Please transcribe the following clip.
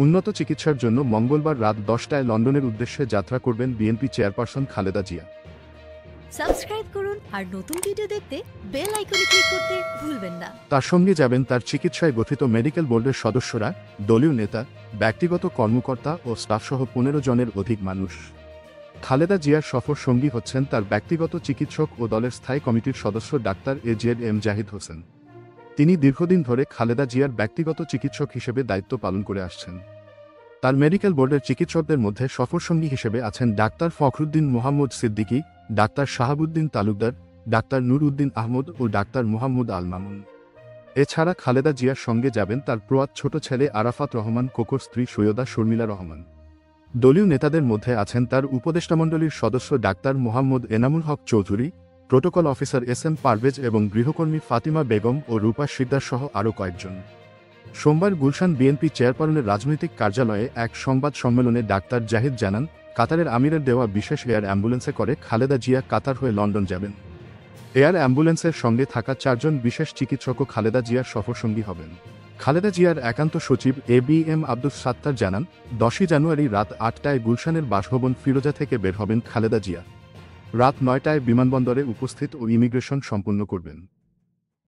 উন্নত চিকিৎসার জন্য মঙ্গলবার রাত 10টায় লন্ডনের উদ্দেশ্যে যাত্রা করবেন BNP chairperson Khaleda Zia. Subscribe করুন আর নতুন ভিডিও দেখতে বেল আইকনে ক্লিক করতে ভুলবেন না। তার সঙ্গে যাবেন তার চিকিৎসায় গঠিত মেডিকেল বোর্ডের সদস্যরা, দলীয় নেতা, ব্যক্তিগত কর্মকর্তা ও স্টাফসহ 15 জনের অধিক মানুষ। খালেদা জিয়ার সফর সঙ্গী হচ্ছেন তার ব্যক্তিগত চিকিৎসক ও দলের স্থায়ী কমিটির সদস্য ডাক্তার এজেড জাহিদ হোসেন। তিনি দীর্ঘদিন ধরে খালেদা জিয়ার ব্যক্তিগত চিকিৎসক হিসেবে দায়িত্ব পালন করে আসছেন। তার মেডিকেল বোর্ডের চিকিৎসকদের মধ্যে সফরসঙ্গী হিসেবে আছেন ডাক্তার ফখরুদ্দিন মোহাম্মদ সিদ্দিকী, ডাক্তার শাহাবুদ্দিন তালুকদার, ডাক্তার নূর উদ্দিন আহমদ ও ডাক্তার মোহাম্মদ আল মামুন। এছাড়া খালেদা জিয়ার সঙ্গে যাবেন তার প্রয়াত ছোট ছেলে আরাফাত রহমান কোকোর স্ত্রী সৈয়দা শর্মিলা রহমান। দলীয় নেতাদের মধ্যে আছেন তার উপদেষ্টামণ্ডলীর সদস্য ডাক্তার মোহাম্মদ এনামুল হক চৌধুরী, প্রোটোকল অফিসার এস.এম. পারভেজ এবং গৃহকর্মী ফাতিমা বেগম ও রূপা শিকদার সহ আরও কয়েকজন। সোমবার গুলশান বিএনপি চেয়ারপারসনের রাজনৈতিক কার্যালয়ে এক সংবাদ সম্মেলনে ডাক্তার জাহিদ জানান, কাতারের আমিরের দেওয়া বিশেষ এয়ার অ্যাম্বুলেন্সে করে খালেদা জিয়া কাতার হয়ে লন্ডন যাবেন। এয়ার অ্যাম্বুলেন্সের সঙ্গে থাকা 4 জন বিশেষ চিকিৎসকও খালেদা জিয়ার সফরসঙ্গী হবেন। খালেদা জিয়ার একান্ত সচিব এ.বি.এম. আব্দুস সাত্তার জানান, 10 জানুয়ারি রাত 8টায় গুলশানের বাসভবন ফিরোজা থেকে বের হবেন খালেদা জিয়া। রাত 9টায় বিমানবন্দরে উপস্থিত ও ইমিগ্রেশন সম্পন্ন করবেন।